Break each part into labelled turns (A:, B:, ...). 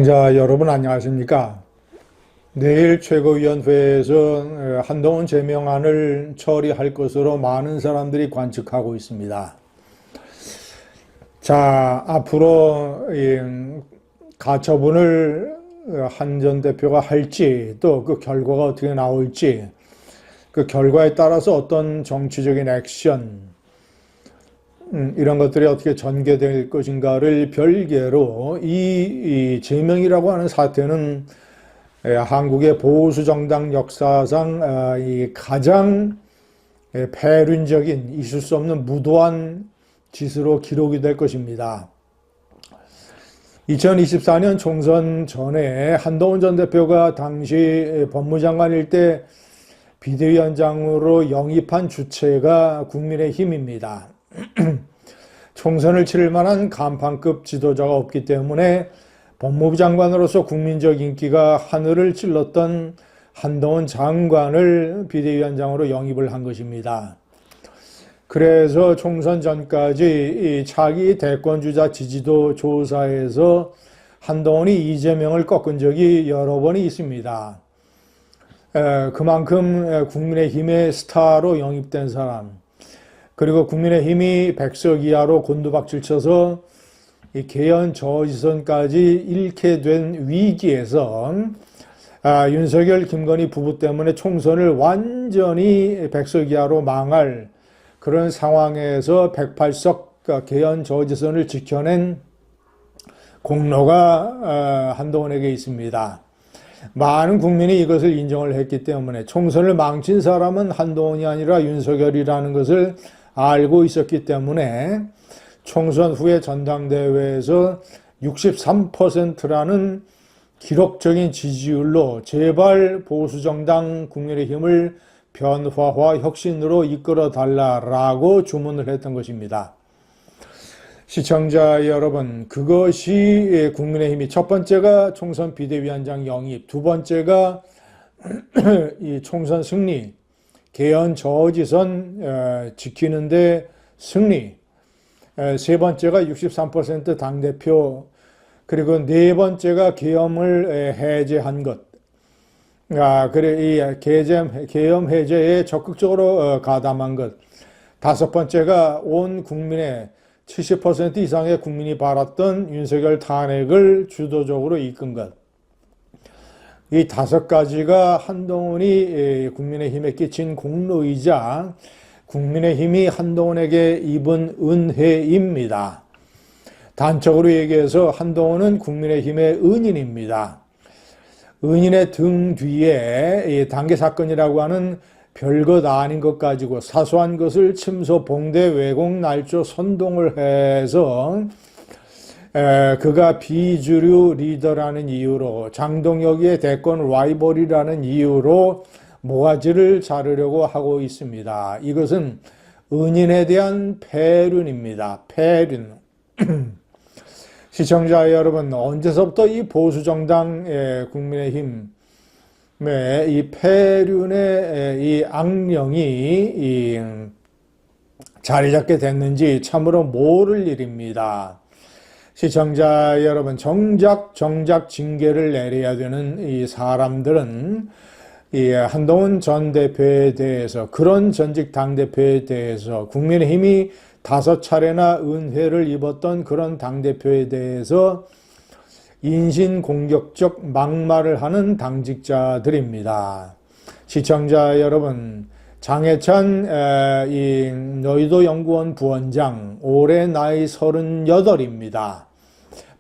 A: 시청자 여러분 안녕하십니까? 내일 최고위원회에서 한동훈 제명안을 처리할 것으로 많은 사람들이 관측하고 있습니다. 자, 앞으로 가처분을 한 전 대표가 할지, 또 그 결과가 어떻게 나올지, 그 결과에 따라서 어떤 정치적인 액션, 이런 것들이 어떻게 전개될 것인가를 별개로 이 제명이라고 하는 사태는 한국의 보수 정당 역사상 이 가장 폐륜적인, 있을 수 없는 무도한 짓으로 기록이 될 것입니다. 2024년 총선 전에 한동훈 전 대표가 당시 법무장관일 때 비대위원장으로 영입한 주체가 국민의힘입니다. 총선을 치를 만한 간판급 지도자가 없기 때문에 법무부 장관으로서 국민적 인기가 하늘을 찔렀던 한동훈 장관을 비대위원장으로 영입을 한 것입니다. 그래서 총선 전까지 차기 대권주자 지지도 조사에서 한동훈이 이재명을 꺾은 적이 여러 번이 있습니다. 그만큼 국민의힘의 스타로 영입된 사람, 그리고 국민의힘이 100석 이하로 곤두박질 쳐서 이 개헌 저지선까지 잃게 된 위기에서 윤석열, 김건희 부부 때문에 총선을 완전히 100석 이하로 망할 그런 상황에서 108석 개헌 저지선을 지켜낸 공로가 한동훈에게 있습니다. 많은 국민이 이것을 인정을 했기 때문에 총선을 망친 사람은 한동훈이 아니라 윤석열이라는 것을 알고 있었기 때문에 총선 후에 전당대회에서 63%라는 기록적인 지지율로 제발 보수정당 국민의힘을 변화와 혁신으로 이끌어 달라라고 주문을 했던 것입니다. 시청자 여러분, 그것이 국민의힘이 첫 번째가 총선 비대위원장 영입, 두 번째가 이 총선 승리, 개헌 저지선 지키는데 승리, 세 번째가 63% 당대표, 그리고 네 번째가 계엄을 해제한 것. 그래, 이 계엄 해제에 적극적으로 가담한 것. 다섯 번째가 온 국민의 70% 이상의 국민이 바랐던 윤석열 탄핵을 주도적으로 이끈 것. 이 다섯 가지가 한동훈이 국민의힘에 끼친 공로이자 국민의힘이 한동훈에게 입은 은혜입니다. 단적으로 얘기해서 한동훈은 국민의힘의 은인입니다. 은인의 등 뒤에 단계 사건이라고 하는 별것 아닌 것 가지고 사소한 것을 침소, 봉대, 왜곡, 날조, 선동을 해서 그가 비주류 리더라는 이유로, 장동혁의 대권 라이벌이라는 이유로 모가지를 자르려고 하고 있습니다. 이것은 은인에 대한 폐륜입니다. 폐륜. 시청자 여러분, 언제서부터 이 보수정당 국민의힘 이 폐륜의 이 악령이 자리 잡게 됐는지 참으로 모를 일입니다. 시청자 여러분, 정작 징계를 내려야 되는 이 사람들은 이 한동훈 전 대표에 대해서, 그런 전직 당대표에 대해서, 국민의힘이 5차례나 은혜를 입었던 그런 당대표에 대해서 인신공격적 막말을 하는 당직자들입니다. 시청자 여러분, 장해찬 여의도 연구원 부원장, 올해 나이 38입니다.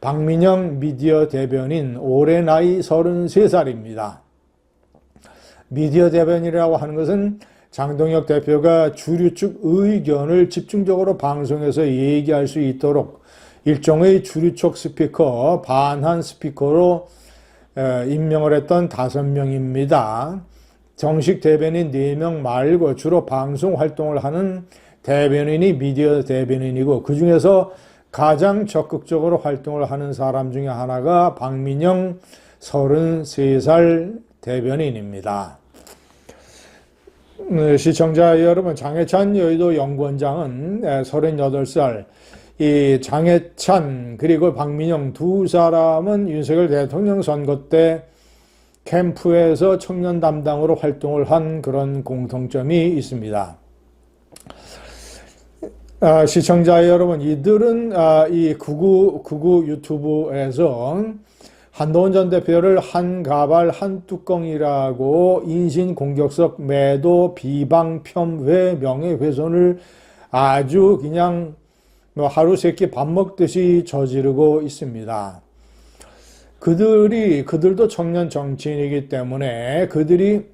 A: 박민영 미디어 대변인, 올해 나이 33살입니다. 미디어 대변인이라고 하는 것은 장동혁 대표가 주류 측 의견을 집중적으로 방송에서 얘기할 수 있도록 일종의 주류 쪽 스피커, 반한 스피커로 임명을 했던 5명입니다. 정식 대변인 4명 말고 주로 방송 활동을 하는 대변인이 미디어 대변인이고, 그 중에서 가장 적극적으로 활동을 하는 사람 중에 하나가 박민영 33살 대변인입니다. 시청자 여러분, 장해찬 여의도 연구원장은 38살, 이 장해찬 그리고 박민영 두 사람은 윤석열 대통령 선거 때 캠프에서 청년 담당으로 활동을 한 그런 공통점이 있습니다. 시청자 여러분, 이들은 이 구구 유튜브에서 한동훈 전 대표를 한 가발 한 뚜껑이라고 인신공격적 매도 비방 폄훼 명예훼손을 아주 그냥 하루 세끼 밥 먹듯이 저지르고 있습니다. 그들도 청년 정치인이기 때문에 그들이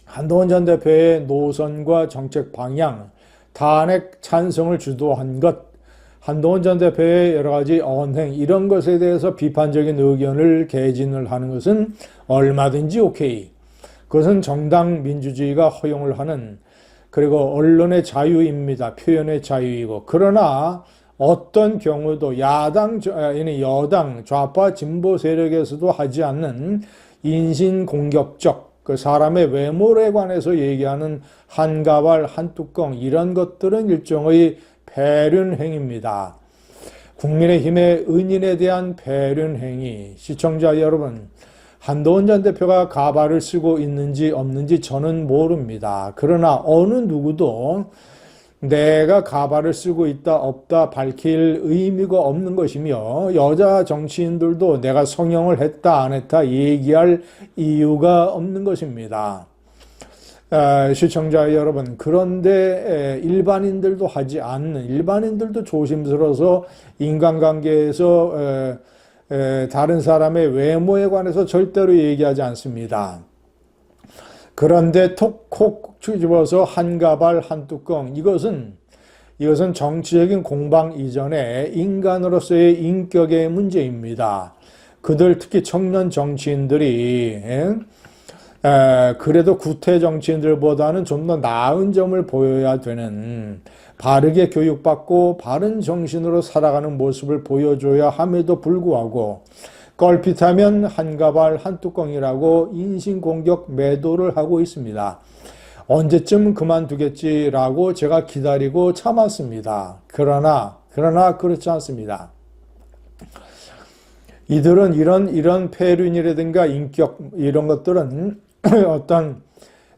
A: 한동훈 전 대표의 노선과 정책 방향, 탄핵 찬성을 주도한 것, 한동훈 전 대표의 여러 가지 언행, 이런 것에 대해서 비판적인 의견을 개진을 하는 것은 얼마든지 오케이. 그것은 정당 민주주의가 허용을 하는, 그리고 언론의 자유입니다. 표현의 자유이고. 그러나 어떤 경우도 여당, 좌파 진보 세력에서도 하지 않는 인신공격적, 그 사람의 외모에 관해서 얘기하는 한 가발, 한 뚜껑, 이런 것들은 일종의 배륜행위입니다. 국민의힘의 은인에 대한 배륜행위. 시청자 여러분, 한동훈 전 대표가 가발을 쓰고 있는지 없는지 저는 모릅니다. 그러나 어느 누구도 내가 가발을 쓰고 있다 없다 밝힐 의미가 없는 것이며, 여자 정치인들도 내가 성형을 했다 안 했다 얘기할 이유가 없는 것입니다. 시청자 여러분, 그런데 일반인들도 하지 않는, 일반인들도 조심스러워서 인간관계에서 다른 사람의 외모에 관해서 절대로 얘기하지 않습니다. 그런데 톡콕 집어서 한 가발 한 뚜껑, 이것은 정치적인 공방 이전에 인간으로서의 인격의 문제입니다. 그들, 특히 청년 정치인들이 그래도 구태 정치인들보다는 좀 더 나은 점을 보여야 되는, 바르게 교육받고 바른 정신으로 살아가는 모습을 보여줘야 함에도 불구하고 껄핏하면 한 가발 한 뚜껑이라고 인신공격 매도를 하고 있습니다. 언제쯤 그만두겠지라고 제가 기다리고 참았습니다. 그러나 그렇지 않습니다. 이들은 이런 폐륜이라든가 인격, 이런 것들은 어떤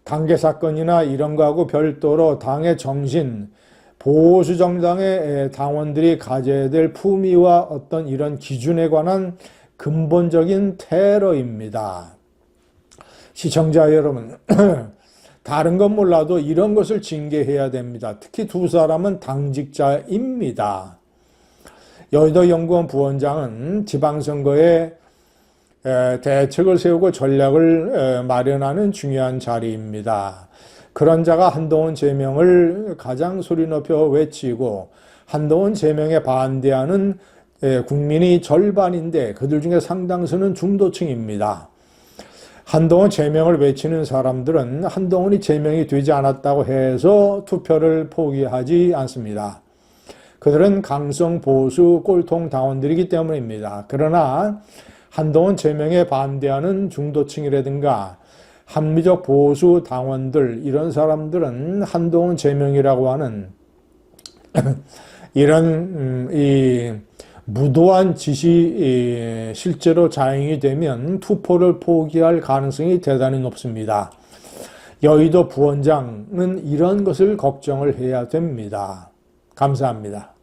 A: 단계 사건이나 이런 거하고 별도로 당의 정신, 보수 정당의 당원들이 가져야 될 품위와 어떤 이런 기준에 관한 근본적인 테러입니다. 시청자 여러분, 다른 건 몰라도 이런 것을 징계해야 됩니다. 특히 두 사람은 당직자입니다. 여의도 연구원 부원장은 지방선거에 대책을 세우고 전략을 마련하는 중요한 자리입니다. 그런 자가 한동훈 제명을 가장 소리 높여 외치고, 한동훈 제명에 반대하는 국민이 절반인데 그들 중에 상당수는 중도층입니다. 한동훈 제명을 외치는 사람들은 한동훈이 제명이 되지 않았다고 해서 투표를 포기하지 않습니다. 그들은 강성 보수 꼴통 당원들이기 때문입니다. 그러나 한동훈 제명에 반대하는 중도층이라든가 합리적 보수 당원들, 이런 사람들은 한동훈 제명이라고 하는 이런 이 무도한 짓이 실제로 자행이 되면 투표를 포기할 가능성이 대단히 높습니다. 여의도 부원장은 이런 것을 걱정을 해야 됩니다. 감사합니다.